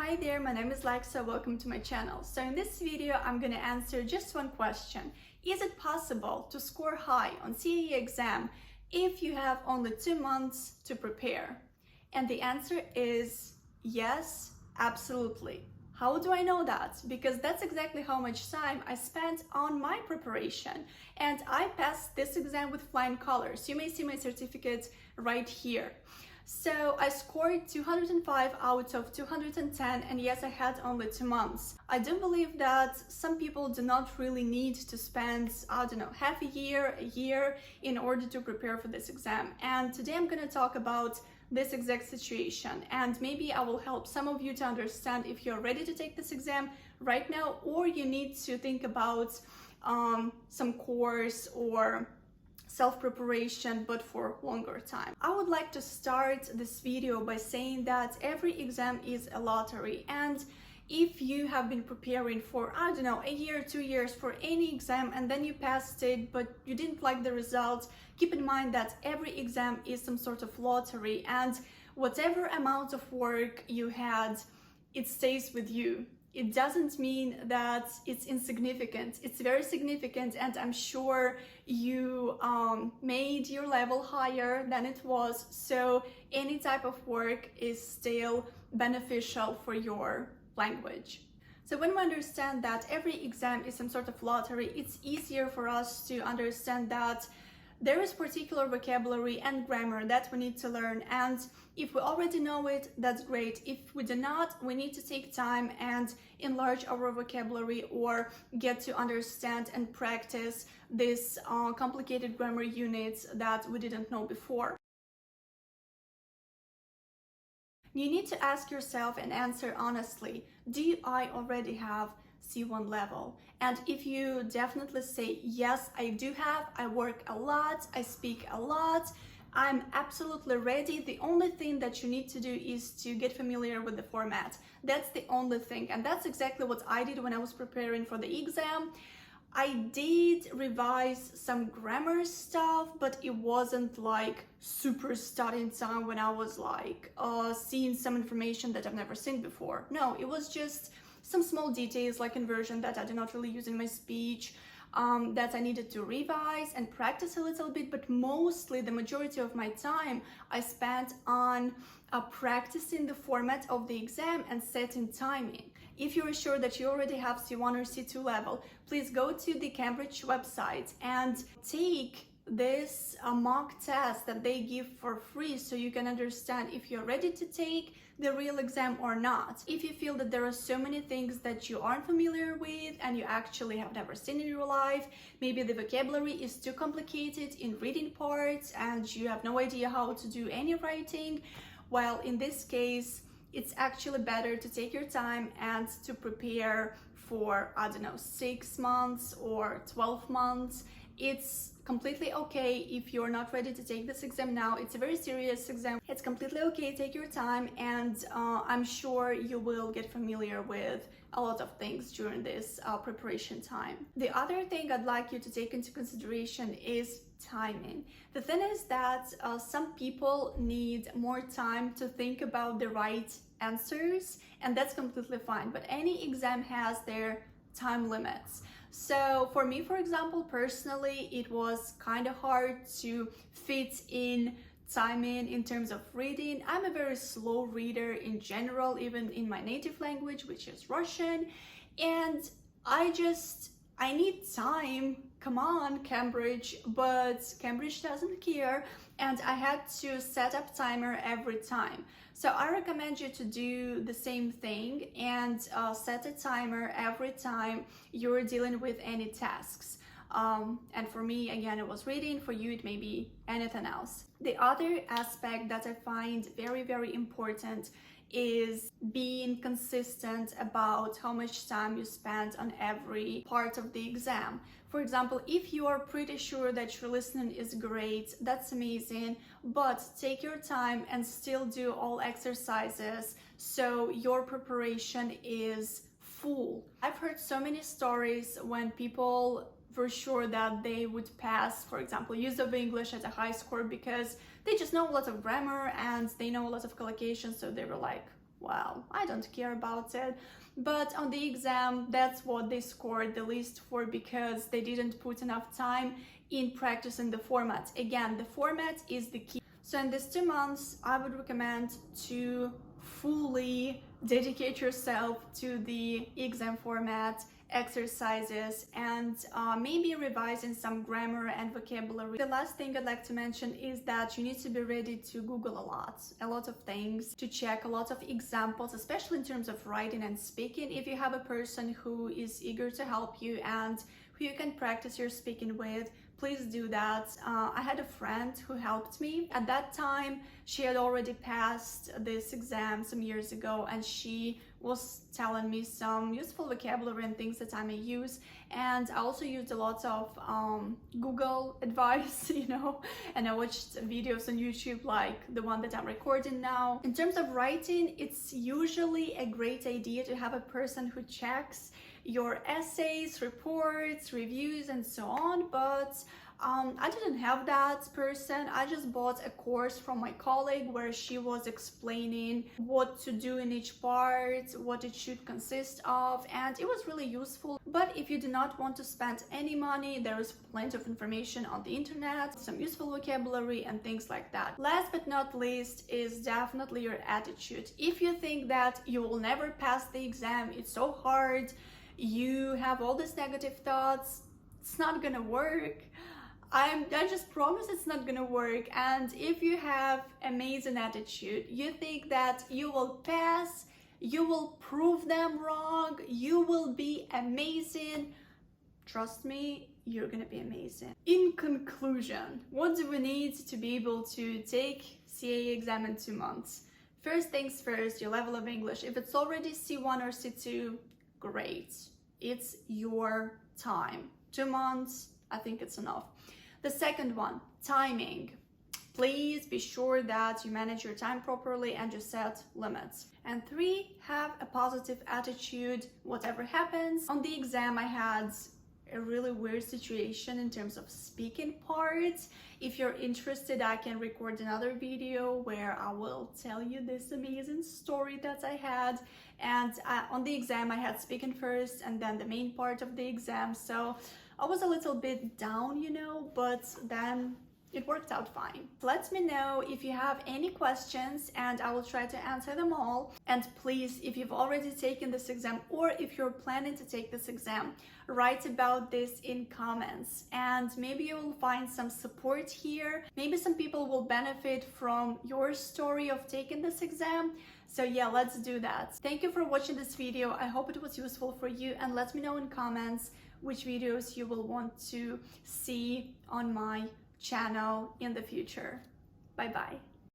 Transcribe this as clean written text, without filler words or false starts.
Hi there, my name is Lexa, welcome to my channel. So in this video, I'm going to answer just one question. Is it possible to score high on CAE exam if you have only 2 months to prepare? And the answer is yes, absolutely. How do I know that? Because that's exactly how much time I spent on my preparation. And I passed this exam with flying colors. You may see my certificate right here. So I scored 205 out of 210, and yes, I had only 2 months. I do believe that some people do not really need to spend, I don't know, half a year in order to prepare for this exam. And today I'm going to talk about this exact situation, and maybe I will help some of you to understand if you're ready to take this exam right now, or you need to think about some course or self-preparation but for longer time. I would like to start this video by saying that every exam is a lottery, and if you have been preparing for, I don't know, a year, 2 years for any exam and then you passed it but you didn't like the results, keep in mind that every exam is some sort of lottery, and whatever amount of work you had, it stays with you. It doesn't mean that it's insignificant. It's very significant, and I'm sure you made your level higher than it was, so any type of work is still beneficial for your language. So when we understand that every exam is some sort of lottery, it's easier for us to understand that there is particular vocabulary and grammar that we need to learn, and if we already know it, that's great. If we do not, we need to take time and enlarge our vocabulary or get to understand and practice these complicated grammar units that we didn't know before. You need to ask yourself and answer honestly, do I already have C1 level? And if you definitely say yes, I do have, I work a lot, I speak a lot, I'm absolutely ready, the only thing that you need to do is to get familiar with the format. That's the only thing, and that's exactly what I did when I was preparing for the exam. I did revise some grammar stuff, but it wasn't like super studying time when I was like seeing some information that I've never seen before. No, it was just some small details like inversion that I do not really use in my speech, that I needed to revise and practice a little bit, but mostly the majority of my time I spent on practicing the format of the exam and setting timing. If you're sure that you already have C1 or C2 level, please go to the Cambridge website and take this mock test that they give for free, so you can understand if you're ready to take the real exam or not. If you feel that there are so many things that you aren't familiar with and you actually have never seen in your life, maybe the vocabulary is too complicated in reading parts and you have no idea how to do any writing, well, in this case, it's actually better to take your time and to prepare for, I don't know, 6 months or 12 months. It's completely okay if you're not ready to take this exam now. It's a very serious exam. It's completely okay, take your time, and I'm sure you will get familiar with a lot of things during this preparation time. The other thing I'd like you to take into consideration is timing. The thing is that some people need more time to think about the right answers, and that's completely fine, but any exam has their time limits. So for me, for example, personally, it was kind of hard to fit in timing in terms of reading. I'm a very slow reader in general, even in my native language, which is Russian, and I need time. Come on, Cambridge, but Cambridge doesn't care, and I had to set up timer every time. So I recommend you to do the same thing and set a timer every time you're dealing with any tasks. And for me, again, it was reading. For you, it may be anything else. The other aspect that I find very, very important is being consistent about how much time you spend on every part of the exam. For example, if you are pretty sure that your listening is great, that's amazing, but take your time and still do all exercises so your preparation is full. I've heard so many stories when people were sure that they would pass, for example, use of English at a high score because they just know a lot of grammar and they know a lot of collocations, so they were like well, I don't care about it. But on the exam, that's what they scored the least for, because they didn't put enough time in practicing the format. Again, the format is the key. So in these 2 months, I would recommend to fully dedicate yourself to the exam format, exercises, and maybe revising some grammar and vocabulary. The last thing I'd like to mention is that you need to be ready to Google a lot of things, to check a lot of examples, especially in terms of writing and speaking. If you have a person who is eager to help you and who you can practice your speaking with, please do that. I had a friend who helped me. At that time, she had already passed this exam some years ago, and she was telling me some useful vocabulary and things that I may use. And I also used a lot of Google advice, you know, and I watched videos on YouTube like the one that I'm recording now. In terms of writing, it's usually a great idea to have a person who checks your essays, reports, reviews, and so on, but I didn't have that person. I just bought a course from my colleague where she was explaining what to do in each part, what it should consist of, and it was really useful. But if you do not want to spend any money, there is plenty of information on the internet, some useful vocabulary and things like that. Last but not least is definitely your attitude. If you think that you will never pass the exam, it's so hard, you have all these negative thoughts, it's not gonna work. I just promise it's not gonna work. And if you have amazing attitude, you think that you will pass, you will prove them wrong, you will be amazing, trust me, you're gonna be amazing. In conclusion, what do we need to be able to take CA exam in 2 months? First things first, your level of English. If it's already C1 or C2, great. It's your time. 2 months, I think it's enough. The second one, timing. Please be sure that you manage your time properly and you set limits. And 3, have a positive attitude, whatever happens. On the exam, I had a really weird situation in terms of speaking parts. If you're interested, I can record another video where I will tell you this amazing story that I had. And on the exam, I had speaking first and then the main part of the exam. So I was a little bit down, you know, but then it worked out fine. Let me know if you have any questions and I will try to answer them all. And please, if you've already taken this exam or if you're planning to take this exam, write about this in comments and maybe you will find some support here. Maybe some people will benefit from your story of taking this exam. So yeah, let's do that. Thank you for watching this video. I hope it was useful for you, and let me know in comments which videos you will want to see on my channel in the future. Bye bye.